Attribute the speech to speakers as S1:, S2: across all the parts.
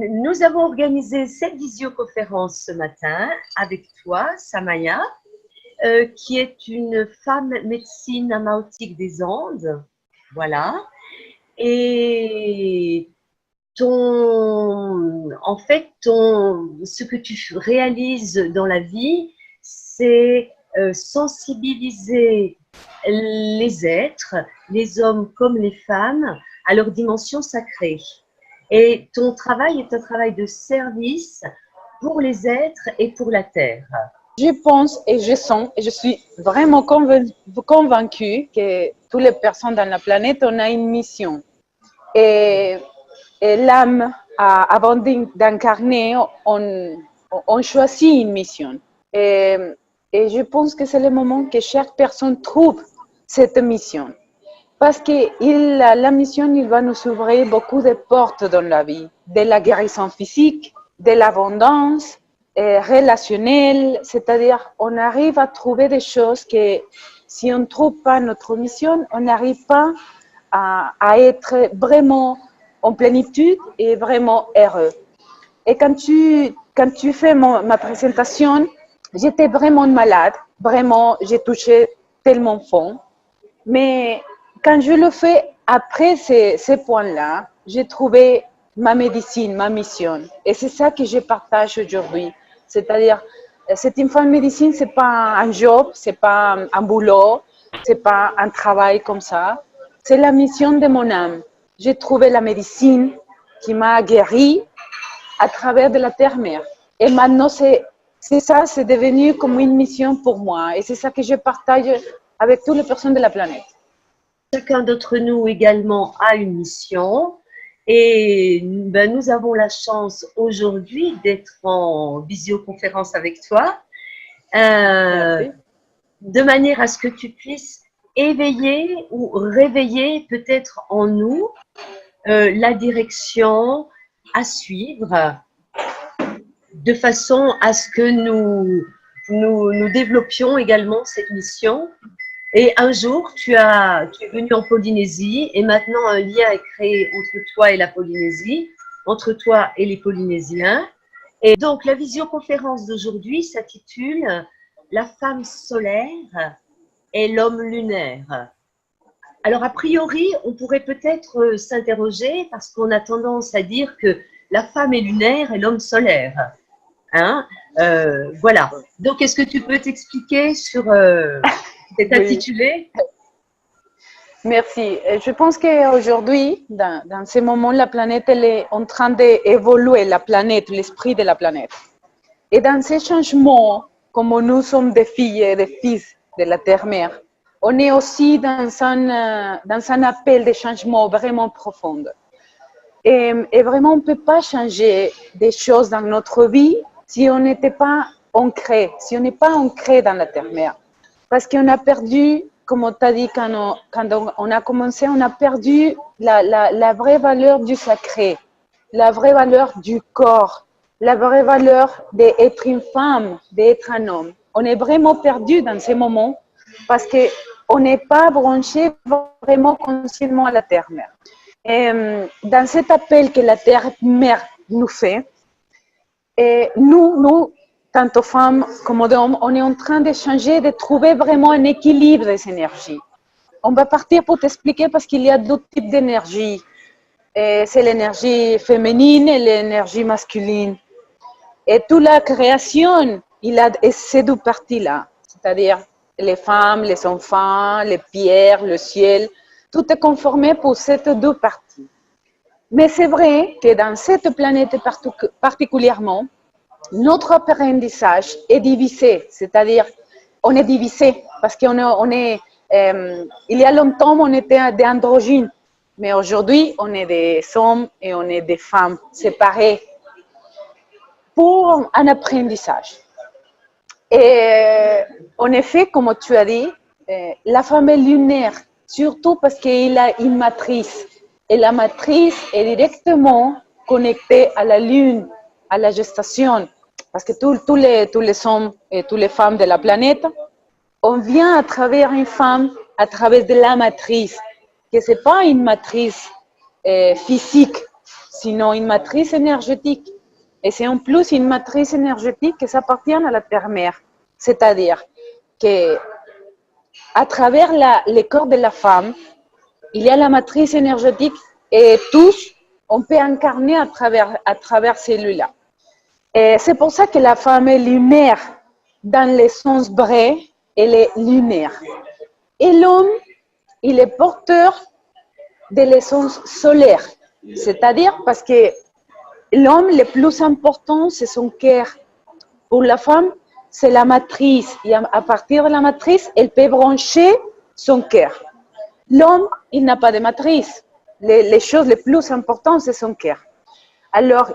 S1: Nous avons organisé cette visioconférence ce matin avec toi, Samaya, qui est une femme médecine amaotique des Andes. Voilà. Et ce que tu réalises dans la vie, c'est sensibiliser les êtres, les hommes comme les femmes, à leur dimension sacrée. Et ton travail est un travail de service pour les êtres et pour la terre.
S2: Je pense et je sens et je suis vraiment convaincue que toutes les personnes dans la planète, on a une mission. Et l'âme, avant d'incarner, on choisit une mission. Et je pense que c'est le moment que chaque personne trouve cette mission. Parce que la mission, il va nous ouvrir beaucoup de portes dans la vie, de la guérison physique, de l'abondance, relationnelle, c'est-à-dire on arrive à trouver des choses que si on ne trouve pas notre mission, on n'arrive pas à être vraiment en plénitude et vraiment heureux. Et quand tu fais ma présentation, j'étais vraiment malade, vraiment, j'ai touché tellement fond, mais quand je le fais après ces points-là, j'ai trouvé ma médecine, ma mission. Et c'est ça que je partage aujourd'hui. C'est-à-dire, cette info médecine, ce n'est pas un job, ce n'est pas un boulot, ce n'est pas un travail comme ça. C'est la mission de mon âme. J'ai trouvé la médecine qui m'a guéri à travers de la terre-mère. Et maintenant, c'est ça, c'est devenu comme une mission pour moi. Et c'est ça que je partage avec toutes les personnes de la planète.
S1: Chacun d'entre nous également a une mission et nous avons la chance aujourd'hui d'être en visioconférence avec toi de manière à ce que tu puisses éveiller ou réveiller peut-être en nous la direction à suivre de façon à ce que nous développions également cette mission. Et un jour, tu es venu en Polynésie et maintenant un lien est créé entre toi et la Polynésie, entre toi et les Polynésiens. Et donc, la visioconférence d'aujourd'hui s'intitule « La femme solaire et l'homme lunaire ». Alors, a priori, on pourrait peut-être s'interroger parce qu'on a tendance à dire que la femme est lunaire et l'homme solaire. Hein, voilà. Donc, est-ce que tu peux t'expliquer sur cet intitulé?
S2: Merci. Je pense qu'aujourd'hui, dans ce moment, la planète elle est en train d'évoluer, la planète, l'esprit de la planète. Et dans ces changements, comme nous sommes des filles et des fils de la Terre-Mère, on est aussi dans un appel de changement vraiment profond. Et vraiment, on ne peut pas changer des choses dans notre vie si on n'était pas ancré, si on n'est pas ancré dans la Terre-Mère. Parce qu'on a perdu, comme on t'a dit quand on a commencé, on a perdu la vraie valeur du sacré, la vraie valeur du corps, la vraie valeur d'être une femme, d'être un homme. On est vraiment perdu dans ces moments parce qu'on n'est pas branché vraiment consciemment à la Terre-Mère. Et dans cet appel que la Terre-Mère nous fait, et nous, tant aux femmes comme aux hommes, on est en train de changer, de trouver vraiment un équilibre des énergies. On va partir pour t'expliquer parce qu'il y a deux types d'énergie. C'est l'énergie féminine et l'énergie masculine. Et toute la création, il a ces deux parties-là, c'est-à-dire les femmes, les enfants, les pierres, le ciel, tout est conformé pour ces deux parties. Mais c'est vrai que dans cette planète particulièrement, notre apprentissage est divisé, c'est-à-dire on est divisé parce qu'il y a longtemps on était des androgynes, mais aujourd'hui on est des hommes et on est des femmes séparées pour un apprentissage. Et en effet, comme tu as dit, la femme est lunaire, surtout parce qu'il a une matrice. Et la matrice est directement connectée à la lune, à la gestation. Parce que tous les hommes et toutes les femmes de la planète, on vient à travers une femme, à travers de la matrice, que ce n'est pas une matrice physique, sinon une matrice énergétique. Et c'est en plus une matrice énergétique qui s'appartient à la terre-mère. C'est-à-dire que à travers le corps de la femme, il y a la matrice énergétique et tous, on peut incarner à travers celui-là. Et c'est pour ça que la femme est lunaire. Dans le sens vrai, elle est lunaire. Et l'homme, il est porteur de l'essence solaire. C'est-à-dire parce que l'homme, le plus important, c'est son cœur. Pour la femme, c'est la matrice. Et à partir de la matrice, elle peut brancher son cœur. L'homme, il n'a pas de matrice. Les choses les plus importantes, c'est son cœur. Alors,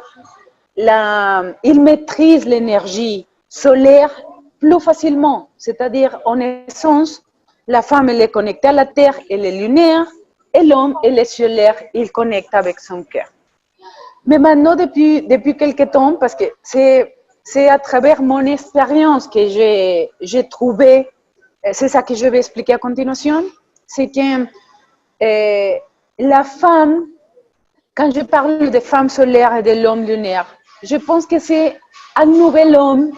S2: il maîtrise l'énergie solaire plus facilement. C'est-à-dire, en essence, la femme, elle est connectée à la Terre, elle est lunaire, et l'homme, il est solaire, il connecte avec son cœur. Mais maintenant, depuis quelques temps, parce que c'est à travers mon expérience que j'ai trouvé, c'est ça que je vais expliquer à continuation, c'est que la femme, quand je parle de femme solaire et de l'homme lunaire, je pense que c'est un nouvel homme,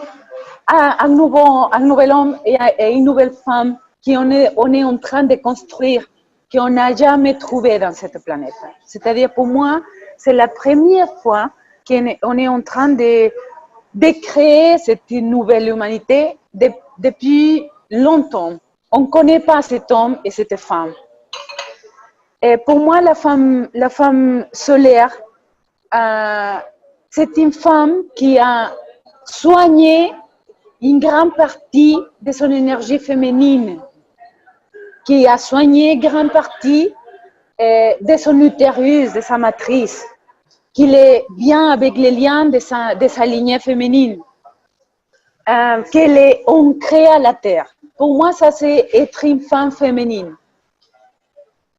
S2: un nouvel homme et une nouvelle femme qu'on est en train de construire, qu'on n'a jamais trouvé dans cette planète. C'est-à-dire, pour moi, c'est la première fois qu'on est en train de créer cette nouvelle humanité depuis longtemps. On ne connaît pas cet homme et cette femme. Et pour moi, la femme solaire, c'est une femme qui a soigné une grande partie de son énergie féminine, qui a soigné une grande partie de son utérus, de sa matrice, qu'il est bien avec les liens de sa lignée féminine, qu'elle est ancrée à la terre. Pour moi, ça c'est être une femme féminine.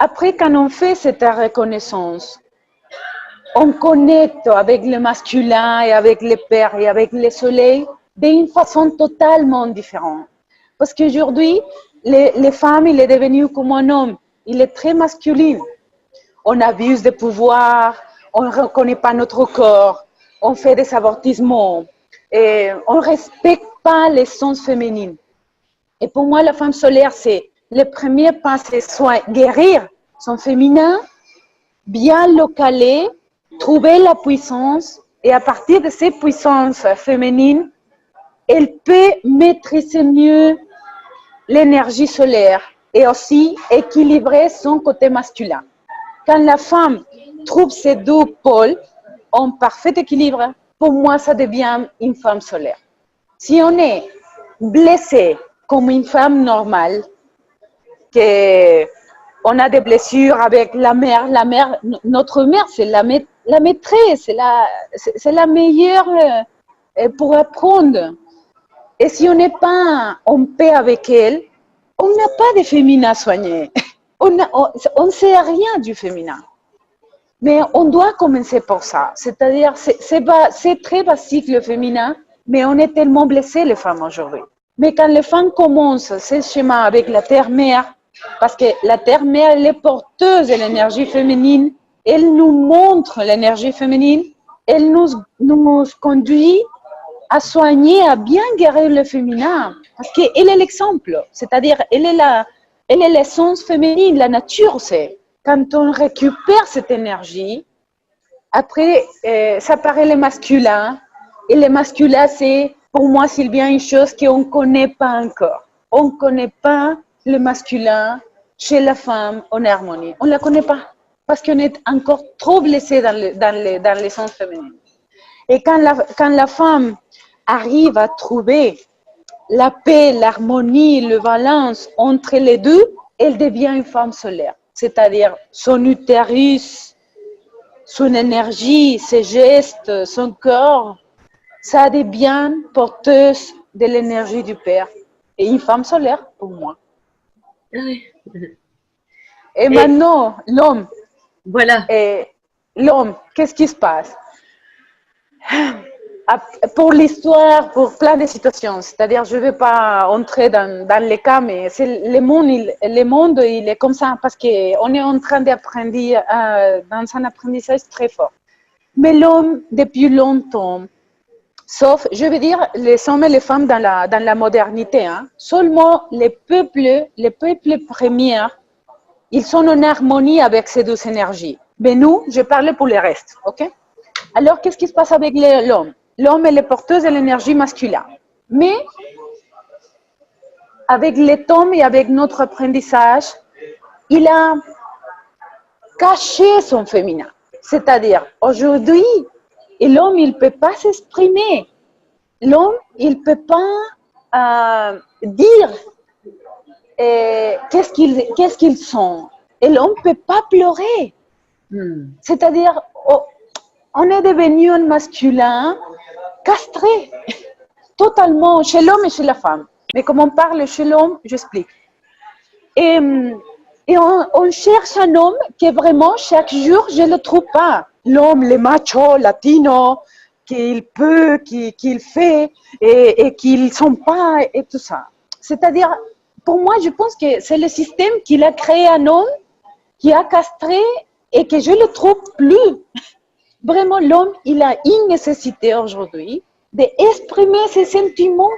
S2: Après, quand on fait cette reconnaissance, on connecte avec le masculin et avec le père et avec le soleil d'une façon totalement différente. Parce qu'aujourd'hui, les femmes, il est devenu comme un homme. Il est très masculin. On abuse de pouvoir, on ne reconnaît pas notre corps, on fait des avortissements, et on ne respecte pas l'essence féminine. Et pour moi, la femme solaire, c'est le premier pas, c'est soit guérir son féminin, bien le caler, trouver la puissance, et à partir de ces puissances féminines, elle peut maîtriser mieux l'énergie solaire et aussi équilibrer son côté masculin. Quand la femme trouve ces deux pôles en parfait équilibre, pour moi, ça devient une femme solaire. Si on est blessé comme une femme normale, qu'on a des blessures avec la mère, notre mère, c'est la maîtresse, c'est la meilleure pour apprendre. Et si on n'est pas en paix avec elle, on n'a pas de féminin à soigner. On ne sait rien du féminin. Mais on doit commencer par ça. C'est-à-dire, c'est très basique le féminin, mais on est tellement blessés les femmes aujourd'hui. Mais quand les femmes commencent ce chemin avec la terre-mère, parce que la terre-mère, elle est porteuse de l'énergie féminine, elle nous montre l'énergie féminine, elle nous conduit à soigner, à bien guérir le féminin, parce qu'elle est l'exemple, c'est-à-dire elle est l'essence féminine, la nature, c'est. Quand on récupère cette énergie, après, ça paraît le masculin, et le masculin, c'est, pour moi, c'est bien une chose qu'on ne connaît pas encore. On ne connaît pas le masculin chez la femme en harmonie. On ne la connaît pas, parce qu'on est encore trop blessé dans l'essence féminine. Et quand la femme arrive à trouver la paix, l'harmonie, le balance entre les deux, elle devient une femme solaire. C'est-à-dire son utérus, son énergie, ses gestes, son corps, ça devient porteuse de l'énergie du Père. Et une femme solaire pour moi.
S1: Oui.
S2: Et maintenant, l'homme.
S1: Voilà.
S2: L'homme, qu'est-ce qui se passe? Pour l'histoire, pour plein de situations. C'est-à-dire, je ne vais pas entrer dans les cas, mais le monde, il est comme ça parce qu'on est en train d'apprendre dans un apprentissage très fort. Mais l'homme, depuis longtemps, sauf, je veux dire, les hommes et les femmes dans la modernité, hein, seulement les peuples premiers, ils sont en harmonie avec ces deux énergies. Mais nous, je parle pour le reste, ok? Alors, qu'est-ce qui se passe avec l'homme? L'homme est le porteur de l'énergie masculine. Mais avec le temps et avec notre apprentissage, il a caché son féminin. C'est-à-dire, aujourd'hui, l'homme, il ne peut pas s'exprimer. L'homme, il ne peut pas dire qu'est-ce qu'ils sont. Et l'homme ne peut pas pleurer. C'est-à-dire, on est devenu un masculin castré, totalement, chez l'homme et chez la femme. Mais comme on parle chez l'homme, j'explique. Et on cherche un homme qui vraiment, chaque jour, je ne le trouve pas. L'homme, le macho, latino, qu'il peut, qu'il fait, et qu'ils ne sont pas, et tout ça. C'est-à-dire, pour moi, je pense que c'est le système qu'il a créé un homme, qui a castré, et que je ne le trouve plus. Vraiment, l'homme, il a une nécessité aujourd'hui d'exprimer ses sentiments.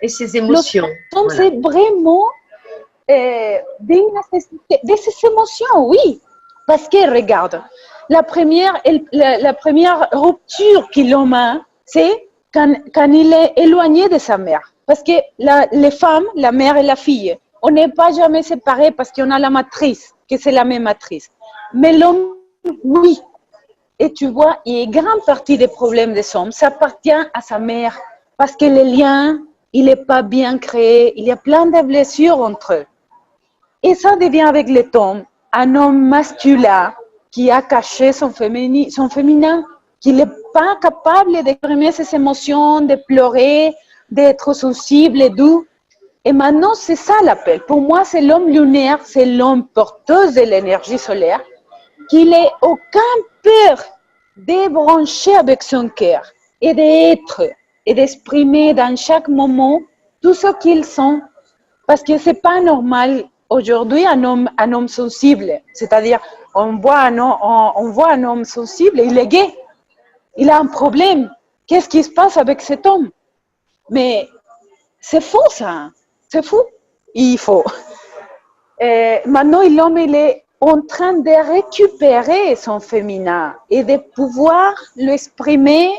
S1: Et ses émotions.
S2: Donc, voilà. C'est vraiment des émotions, oui. Parce que, regarde, la première rupture que l'homme a, c'est quand il est éloigné de sa mère. Parce que les femmes, la mère et la fille, on n'est pas jamais séparés parce qu'on a la matrice, que c'est la même matrice. Mais l'homme, oui. Et tu vois, une grande partie des problèmes des hommes, ça appartient à sa mère. Parce que le lien, il n'est pas bien créé. Il y a plein de blessures entre eux. Et ça devient avec le temps un homme masculin qui a caché son féminin, qui n'est pas capable d'exprimer ses émotions, de pleurer, d'être sensible et doux. Et maintenant, c'est ça l'appel. Pour moi, c'est l'homme lunaire, c'est l'homme porteur de l'énergie solaire, qu'il n'ait aucun peur de brancher avec son cœur et d'être et d'exprimer dans chaque moment tout ce qu'ils sont. Parce que ce n'est pas normal aujourd'hui un homme sensible. C'est-à-dire, on voit un homme sensible, il est gay. Il a un problème. Qu'est-ce qui se passe avec cet homme? Mais c'est faux ça. C'est fou. Il faut. Maintenant, l'homme, il est en train de récupérer son féminin et de pouvoir l'exprimer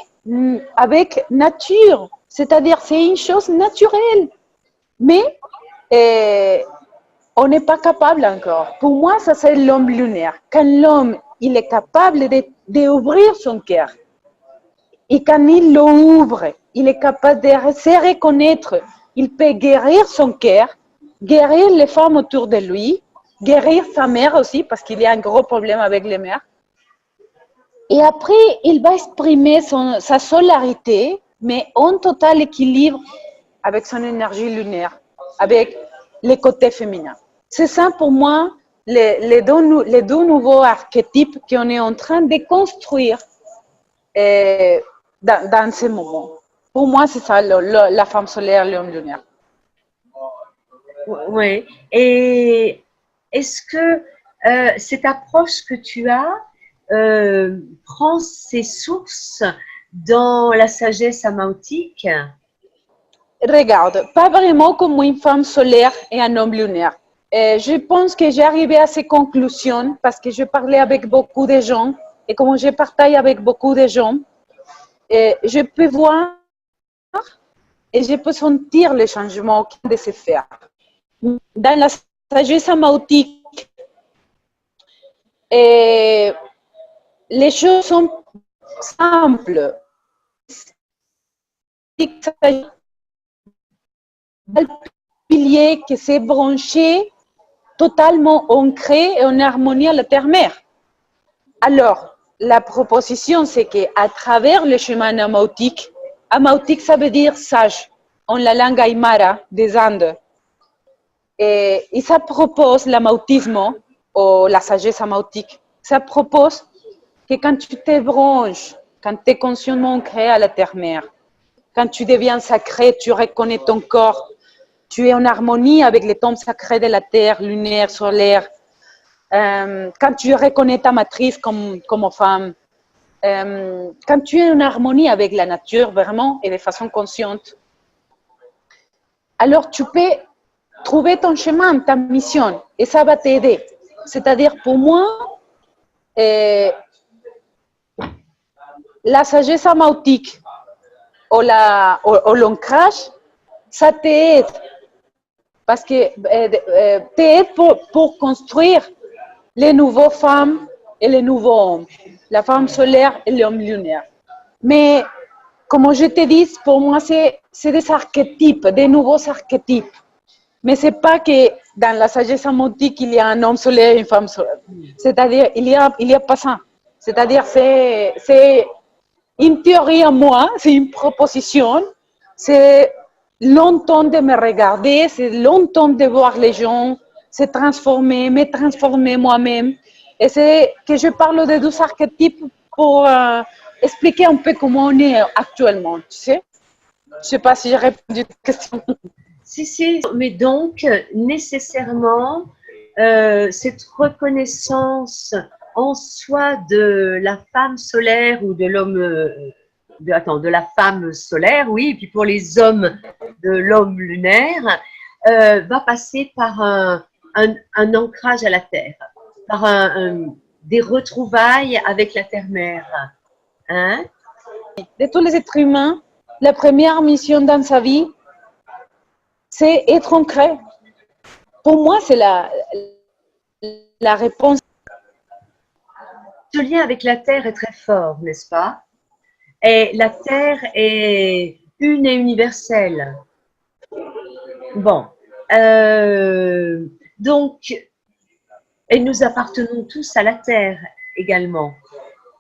S2: avec nature. C'est-à-dire, c'est une chose naturelle. Mais on n'est pas capable encore. Pour moi, ça c'est l'homme lunaire. Quand l'homme, il est capable d'ouvrir son cœur. Et quand il l'ouvre, il est capable de se reconnaître. Il peut guérir son cœur, guérir les femmes autour de lui, guérir sa mère aussi, parce qu'il y a un gros problème avec les mères. Et après, il va exprimer sa solarité, mais en total équilibre avec son énergie lunaire, avec les côtés féminins. C'est ça pour moi, les deux nouveaux archétypes qu'on est en train de construire dans ce moment. Pour moi, c'est ça, la femme solaire, l'homme lunaire.
S1: Oui. Et est-ce que cette approche que tu as prend ses sources dans la sagesse amaotique?
S2: Regarde, pas vraiment comme une femme solaire et un homme lunaire. Je pense que j'ai arrivé à ces conclusions parce que je parlais avec beaucoup de gens et comme je partage avec beaucoup de gens, je peux voir et je peux sentir les changements qui de se faire. Dans la sagesse amaotique, les choses sont simples. Le pilier qui s'est branché totalement ancré et en harmonie à la terre-mère. Alors, la proposition, c'est qu'à travers le chemin amaotique, amaotique, ça veut dire sage, en la langue aymara des Andes. Et ça propose l'amautisme, ou la sagesse amaotique, ça propose que quand tu te branches, quand tu es consciemment ancré à la terre-mère, quand tu deviens sacré, tu reconnais ton corps, tu es en harmonie avec les tombes sacrées de la terre, lunaire, solaire. Quand tu reconnais ta matrice comme femme, quand tu es en harmonie avec la nature, vraiment, et de façon consciente, alors tu peux trouver ton chemin, ta mission, et ça va t'aider. C'est-à-dire, pour moi, la sagesse amautique ou l'ancrage, ça t'aide. Parce que t'aide pour construire les nouveaux femmes et les nouveaux hommes, la femme solaire et l'homme lunaire. Mais, comme je te dis, pour moi, c'est des archétypes, des nouveaux archétypes. Mais c'est pas que dans la sagesse amautique, il y a un homme solaire et une femme solaire. C'est-à-dire, il y a pas ça. C'est-à-dire, c'est une théorie à moi, c'est une proposition, c'est longtemps de me regarder, c'est longtemps de voir les gens se transformer, me transformer moi-même. Et c'est que je parle de 12 archétypes pour expliquer un peu comment on est actuellement, tu sais. Je ne sais pas si j'ai répondu à ta question.
S1: Si, mais donc, nécessairement, cette reconnaissance en soi de la femme solaire ou de l'homme, de la femme solaire, oui, et puis pour les hommes, de l'homme lunaire, va passer par un ancrage à la terre, par des retrouvailles avec la terre-mère. Hein?
S2: De tous les êtres humains, la première mission dans sa vie, c'est être ancré. Pour moi, c'est la réponse.
S1: Ce lien avec la terre est très fort, n'est-ce pas? Et la terre est une et universelle. Bon, donc, et nous appartenons tous à la terre également.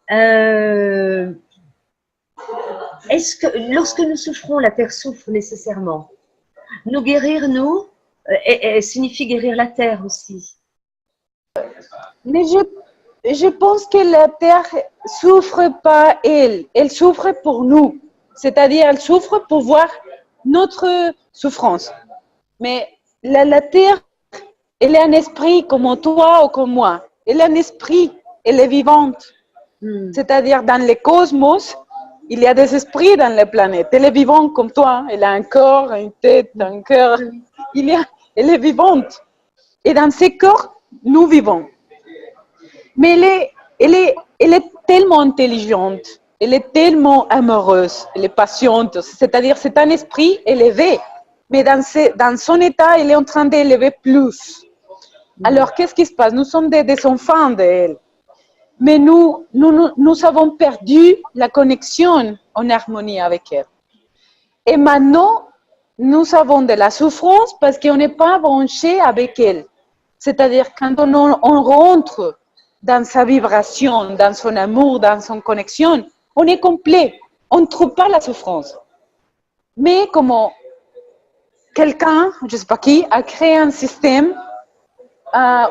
S1: Est-ce que lorsque nous souffrons, la terre souffre nécessairement? Nous guérir, nous, signifie guérir la terre aussi.
S2: Mais je pense que la terre souffre pas elle souffre pour nous. C'est-à-dire, elle souffre pour voir notre souffrance. Mais la terre, elle est un esprit comme toi ou comme moi. Elle est un esprit, elle est vivante. C'est-à-dire, dans le cosmos, il y a des esprits dans la planète. Elle est vivante comme toi. Elle a un corps, une tête, un cœur. Elle est vivante. Et dans ces corps, nous vivons. Mais elle est tellement intelligente, elle est tellement amoureuse, elle est patiente. C'est-à-dire, c'est un esprit élevé. Mais dans son état, elle est en train d'élever plus. Alors, qu'est-ce qui se passe? Nous sommes des enfants d'elle. Mais nous avons perdu la connexion en harmonie avec elle. Et maintenant, nous avons de la souffrance parce qu'on n'est pas branché avec elle. C'est-à-dire, quand on rentre dans sa vibration, dans son amour, dans son connexion, on est complet. On ne trouve pas la souffrance. Mais comme quelqu'un, je ne sais pas qui, a créé un système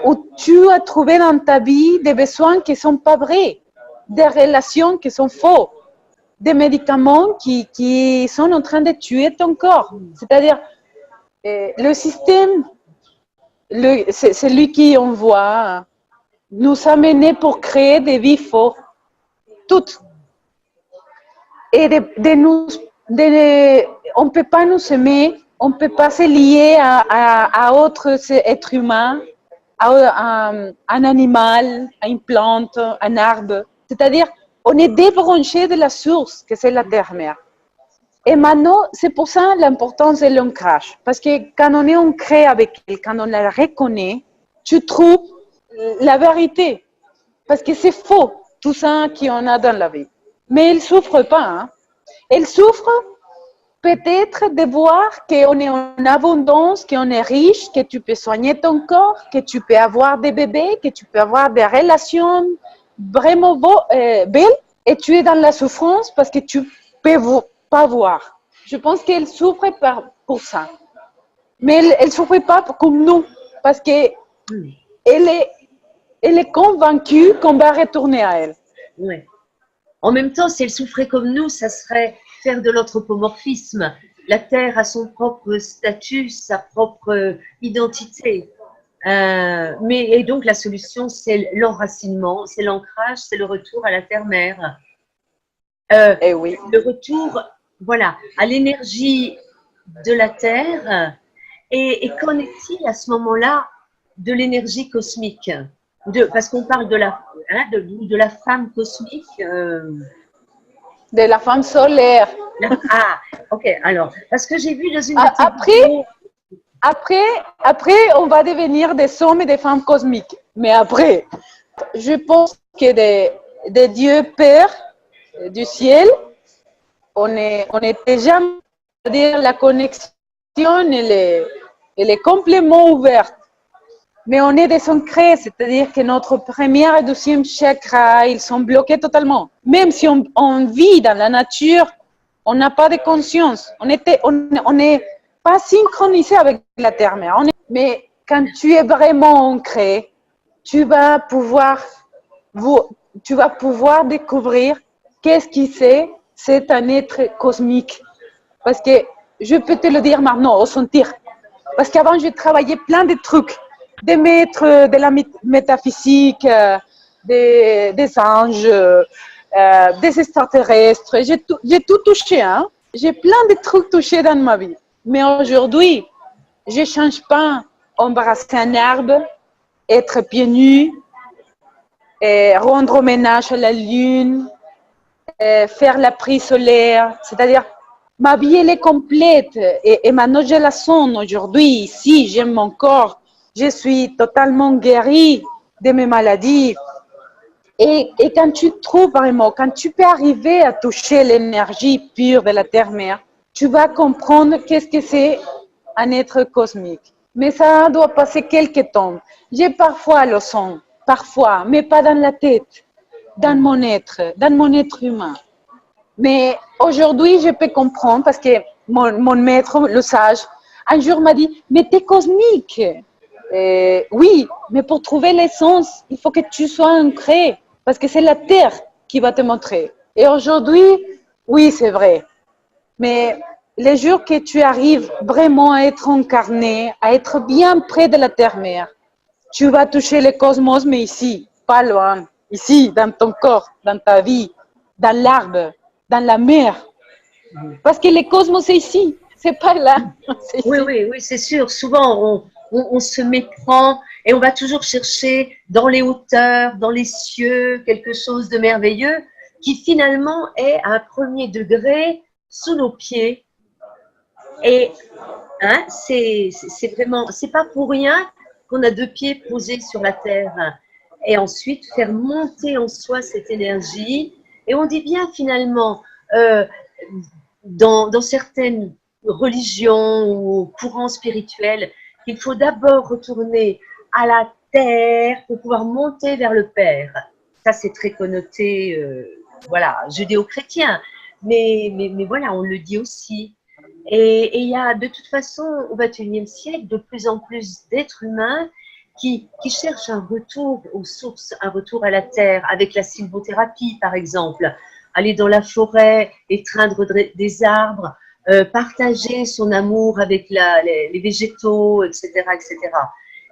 S2: où tu as trouvé dans ta vie des besoins qui ne sont pas vrais, des relations qui sont faux, des médicaments qui sont en train de tuer ton corps. C'est-à-dire, le système, c'est lui qui envoie, nous a menés pour créer des vies faux, toutes. Et on ne peut pas nous aimer, on ne peut pas se lier à autres êtres humains, à un animal, à une plante, à un arbre. C'est-à-dire, on est débranché de la source, que c'est la terre-mère. Et maintenant, c'est pour ça l'importance de l'ancrage. Parce que quand on est ancré avec elle, quand on la reconnaît, tu trouves la vérité. Parce que c'est faux, tout ça qu'on a dans la vie. Mais elle ne souffre pas. Hein. Elle souffre peut-être de voir qu'on est en abondance, qu'on est riche, que tu peux soigner ton corps, que tu peux avoir des bébés, que tu peux avoir des relations vraiment belles, et tu es dans la souffrance parce que tu ne peux pas voir. Je pense qu'elle souffre pour ça. Mais elle ne souffre pas comme nous, parce qu'elle est convaincue qu'on va retourner à elle.
S1: Oui. En même temps, si elle souffrait comme nous, ça serait faire de l'anthropomorphisme. La Terre a son propre statut, sa propre identité. Et donc, la solution, c'est l'enracinement, c'est l'ancrage, c'est le retour à la terre-mère.
S2: Eh oui.
S1: le retour, voilà, à l'énergie de la Terre. Et qu'en est-il à ce moment-là de l'énergie cosmique parce qu'on parle de de la femme cosmique.
S2: De la femme solaire.
S1: Ah, ok. Alors, parce que j'ai vu dans une de
S2: Ah,
S1: tes vidéos.
S2: Après, on va devenir des hommes et des femmes cosmiques. Mais après, je pense que des dieux pères du ciel, on est déjà, c'est-à-dire la connexion elle est complètement ouverte. Mais on est des ancrés, c'est-à-dire que notre premier et deuxième chakra, ils sont bloqués totalement. Même si on vit dans la nature, on n'a pas de conscience. On n'est pas synchronisé avec la terre-mère. Mais quand tu es vraiment ancré, tu vas pouvoir découvrir qu'est-ce qui c'est un être cosmique. Parce que je peux te le dire maintenant, au sentir. Parce qu'avant, j'ai travaillé plein de trucs, des maîtres de la métaphysique, des anges, des extraterrestres. J'ai tout touché. Hein? J'ai plein de trucs touchés dans ma vie. Mais aujourd'hui, je ne change pas embrasser un arbre, être pieds nus, rendre hommage à la lune, faire la prise solaire, c'est-à-dire ma vie elle est complète et maintenant je la sens aujourd'hui, ici, j'aime mon corps, je suis totalement guérie de mes maladies. Et quand tu trouves vraiment, quand tu peux arriver à toucher l'énergie pure de la terre-mère, tu vas comprendre qu'est-ce que c'est un être cosmique. Mais ça doit passer quelques temps. J'ai parfois le son, parfois, mais pas dans la tête, dans mon être humain. Mais aujourd'hui, je peux comprendre parce que mon maître, le sage, un jour m'a dit, mais t'es cosmique. Oui, mais pour trouver l'essence, il faut que tu sois ancré parce que c'est la terre qui va te montrer. Et aujourd'hui, oui, c'est vrai. Mais les jours que tu arrives vraiment à être incarné, à être bien près de la terre-mère, tu vas toucher le cosmos, mais ici, pas loin, ici, dans ton corps, dans ta vie, dans l'arbre, dans la mer. Parce que le cosmos, c'est ici, c'est pas là. C'est
S1: Oui,
S2: ici.
S1: oui, oui, c'est sûr. Souvent, on se méprend et on va toujours chercher dans les hauteurs, dans les cieux, quelque chose de merveilleux qui finalement est à un premier degré sous nos pieds. Et hein, c'est vraiment, c'est pas pour rien qu'on a deux pieds posés sur la terre. Et ensuite, faire monter en soi cette énergie. Et on dit bien finalement, dans certaines religions ou courants spirituels, qu'il faut d'abord retourner à la terre pour pouvoir monter vers le Père. Ça, c'est très connoté, voilà, judéo-chrétien. Mais voilà, on le dit aussi. Et il y a de toute façon, au XXIe siècle, de plus en plus d'êtres humains qui cherchent un retour aux sources, un retour à la terre, avec la sylvothérapie, par exemple. Aller dans la forêt, étreindre des arbres, partager son amour avec les végétaux, etc., etc.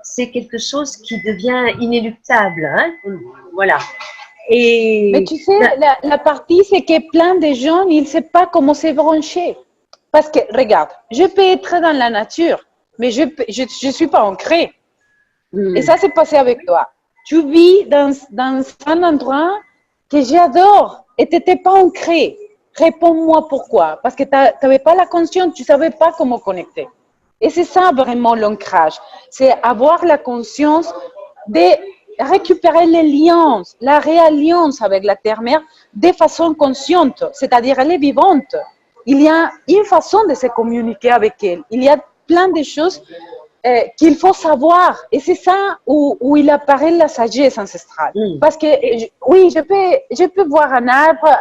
S1: C'est quelque chose qui devient inéluctable. Hein, voilà.
S2: Mais
S1: Et
S2: tu sais, la partie, c'est que plein de gens, ils ne savent pas comment se brancher. Parce que, regarde, je peux être dans la nature, mais je ne suis pas ancrée. Et ça s'est passé avec toi. Tu vis dans un endroit que j'adore et tu n'étais pas ancré. Réponds-moi pourquoi. Parce que tu n'avais pas la conscience, tu ne savais pas comment connecter. Et c'est ça vraiment l'ancrage. C'est avoir la conscience de récupérer les liens, la réalliance avec la terre-mère de façon consciente, c'est-à-dire elle est vivante. Il y a une façon de se communiquer avec elle. Il y a plein de choses qu'il faut savoir. Et c'est ça où il apparaît la sagesse ancestrale. Parce que, oui, je peux voir un arbre,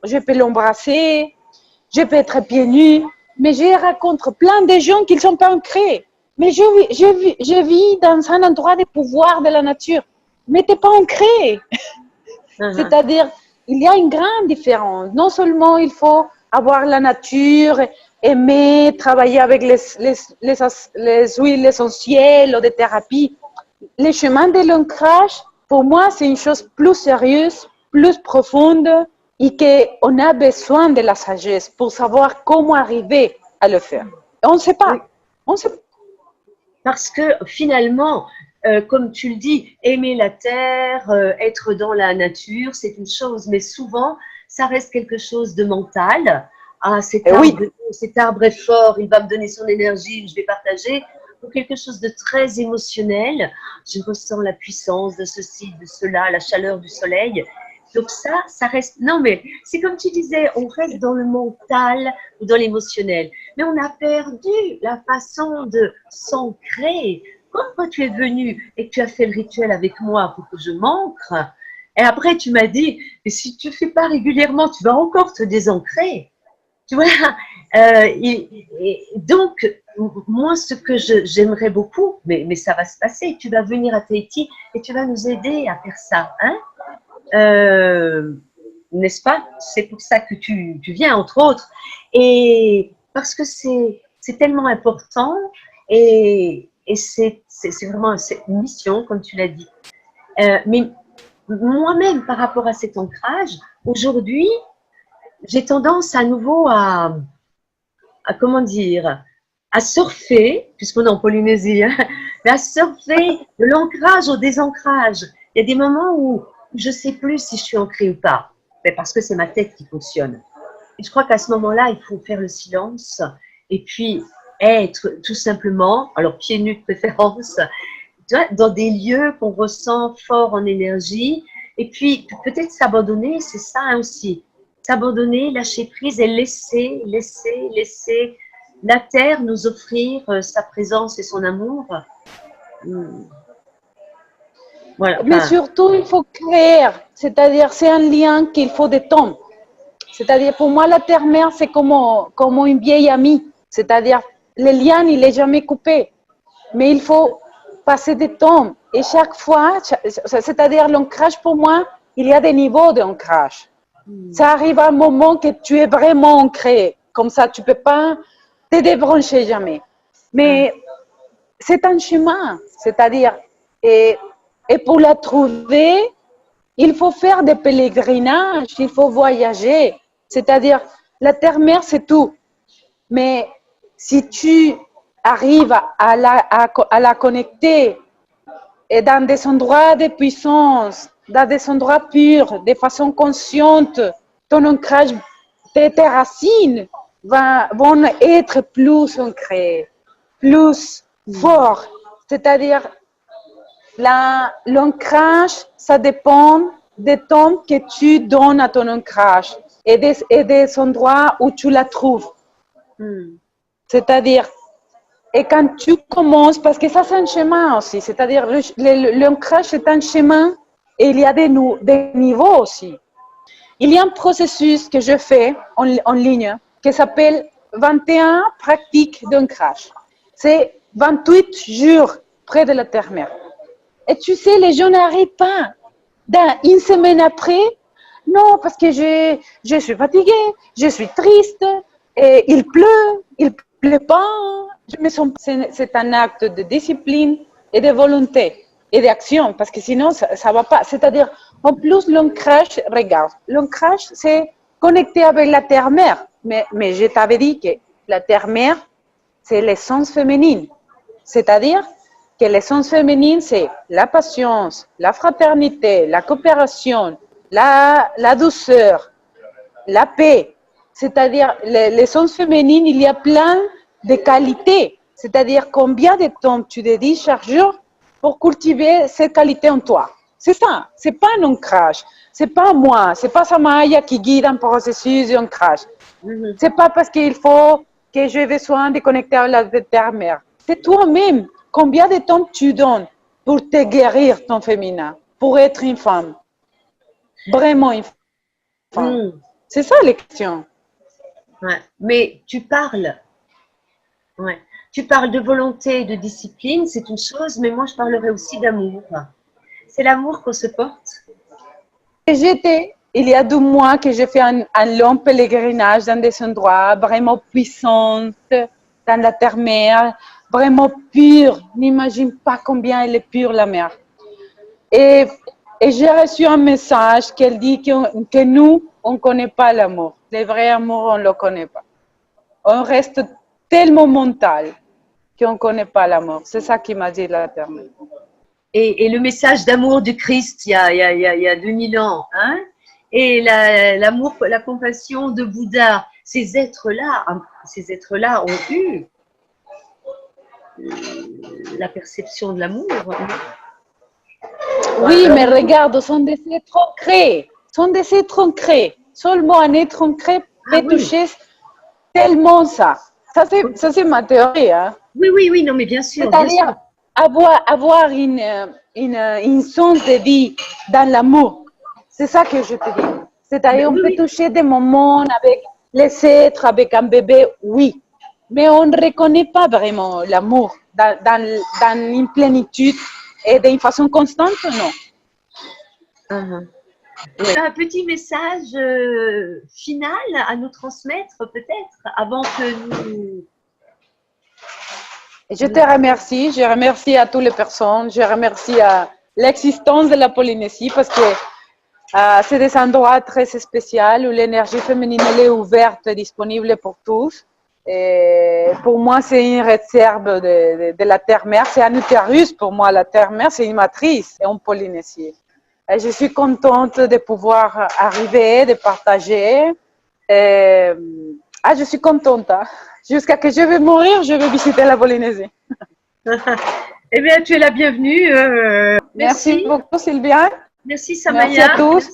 S2: je peux l'embrasser, je peux être pieds nus, mais je rencontre plein de gens qui ne sont pas ancrés. Mais je vis dans un endroit de pouvoir de la nature. Mais tu n'es pas ancré. C'est-à-dire, il y a une grande différence. Non seulement il faut avoir la nature, aimer, travailler avec les huiles essentielles ou des thérapies. Le chemin de l'ancrage, pour moi, c'est une chose plus sérieuse, plus profonde, et qu'on a besoin de la sagesse pour savoir comment arriver à le faire. Et on ne sait pas.
S1: Oui.
S2: On sait pas.
S1: Parce que finalement, comme tu le dis, aimer la terre, être dans la nature, c'est une chose, mais souvent, ça reste quelque chose de mental. Ah,
S2: Oui.
S1: Cet arbre est fort, il va me donner son énergie, je vais partager. Ou quelque chose de très émotionnel. Je ressens la puissance de ceci, de cela, la chaleur du soleil. Donc ça reste. Non, mais c'est comme tu disais, on reste dans le mental ou dans l'émotionnel. Mais on a perdu la façon de s'ancrer. Quand tu es venu et que tu as fait le rituel avec moi pour que je m'ancre, et après tu m'as dit, et si tu ne fais pas régulièrement, tu vas encore te désancrer. Tu vois, et donc, moi, ce que j'aimerais beaucoup, mais ça va se passer, tu vas venir à Tahiti et tu vas nous aider à faire ça, hein? N'est-ce pas? C'est pour ça que tu viens, entre autres. Et parce que c'est tellement important et c'est vraiment une mission, comme tu l'as dit. Mais moi-même, par rapport à cet ancrage, aujourd'hui, j'ai tendance à nouveau comment dire, à surfer, puisqu'on est en Polynésie, hein, mais à surfer de l'ancrage au désancrage. Il y a des moments où je ne sais plus si je suis ancrée ou pas, mais parce que c'est ma tête qui fonctionne. Et je crois qu'à ce moment-là, il faut faire le silence et puis être tout simplement, alors pieds nus de préférence, dans des lieux qu'on ressent fort en énergie, et puis peut-être s'abandonner, c'est ça aussi. S'abandonner, lâcher prise et laisser la terre nous offrir sa présence et son amour. Voilà.
S2: Mais surtout, il faut créer, c'est-à-dire c'est un lien qu'il faut de temps. C'est-à-dire pour moi, la terre-mère, c'est comme une vieille amie. C'est-à-dire le lien, il n'est jamais coupé. Mais il faut passer du temps. Et chaque fois, c'est-à-dire l'ancrage pour moi, il y a des niveaux d'ancrage. Ça arrive à un moment que tu es vraiment ancré. Comme ça, tu ne peux pas te débrancher jamais. Mais c'est un chemin. C'est-à-dire, et pour la trouver, il faut faire des pèlerinages, il faut voyager. C'est-à-dire, la terre-mère, c'est tout. Mais si tu arrives à la connecter et dans des endroits de puissance, dans des endroits purs, de façon consciente, ton ancrage, tes racines vont être plus ancrées, plus forts. C'est-à-dire, l'ancrage, ça dépend du temps que tu donnes à ton ancrage et des endroits où tu la trouves. C'est-à-dire, et quand tu commences, parce que ça c'est un chemin aussi, c'est-à-dire l'ancrage c'est un chemin et il y a des niveaux aussi. Il y a un processus que je fais en ligne qui s'appelle 21 pratiques d'ancrage. C'est 28 jours près de la terre-mère. Et tu sais, les gens n'arrivent pas. Une semaine après, non, parce que je suis fatiguée, je suis triste, et il pleut pas. C'est un acte de discipline et de volonté et d'action, parce que sinon, ça ne va pas. C'est-à-dire, en plus, l'ancrage, regarde, l'ancrage, c'est connecté avec la terre-mère. Mais je t'avais dit que la terre-mère, c'est l'essence féminine. C'est-à-dire que l'essence féminine, c'est la patience, la fraternité, la coopération, la douceur, la paix. C'est-à-dire, l'essence féminine, il y a plein de qualités. C'est-à-dire, combien de temps tu dédies chaque jour pour cultiver cette qualité en toi. C'est ça. C'est pas un ancrage. C'est pas moi. C'est pas Samaya qui guide un processus d'ancrage. C'est pas parce qu'il faut que j'ai besoin de connecter avec la terre-mère. C'est toi-même. Combien de temps tu donnes pour te guérir ton féminin, pour être une femme? Vraiment une femme. C'est ça la question.
S1: Ouais. Mais tu parles. Ouais. Tu parles de volonté, de discipline, c'est une chose, mais moi je parlerai aussi d'amour. C'est l'amour qu'on se porte.
S2: Il y a 2 mois que j'ai fait un long pèlerinage dans des endroits vraiment puissants, dans la terre-mère, vraiment pure. N'imagine pas combien elle est pure, la mer. Et j'ai reçu un message qu'elle dit que nous, on ne connaît pas l'amour. Le vrai amour, on ne le connaît pas. On reste tellement mental qu'on ne connaît pas l'amour. C'est ça qui m'a dit l'Éternel.
S1: Et le message d'amour du Christ il y a 2000 ans, hein, et l'amour, la compassion de Bouddha, ces êtres-là ont eu la perception de l'amour.
S2: Oui, mais regarde, ce sont des êtres ancrés. Seulement un être ancré peut toucher tellement ça. Ça, c'est ma théorie. Hein.
S1: Oui, non, mais bien sûr.
S2: C'est-à-dire avoir une sens de vie dans l'amour. C'est ça que je te dis. C'est-à-dire on peut toucher des moments avec les êtres, avec un bébé, oui. Mais on ne reconnaît pas vraiment l'amour dans une plénitude et d'une façon constante, non.
S1: Un petit message final à nous transmettre peut-être avant que nous...
S2: Je te remercie. Je remercie à toutes les personnes. Je remercie à l'existence de la Polynésie parce que c'est des endroits très spéciaux où l'énergie féminine elle est ouverte et disponible pour tous. Et pour moi, c'est une réserve de la terre-mère. C'est un utérus pour moi. La terre-mère, c'est une matrice en Polynésie. Et je suis contente de pouvoir arriver, de partager. Je suis contente. Hein. Jusqu'à que je vais mourir, je vais visiter la Polynésie.
S1: Eh bien, tu es la bienvenue.
S2: Merci beaucoup, Sylvia.
S1: Merci, Samaya.
S2: Merci à tous.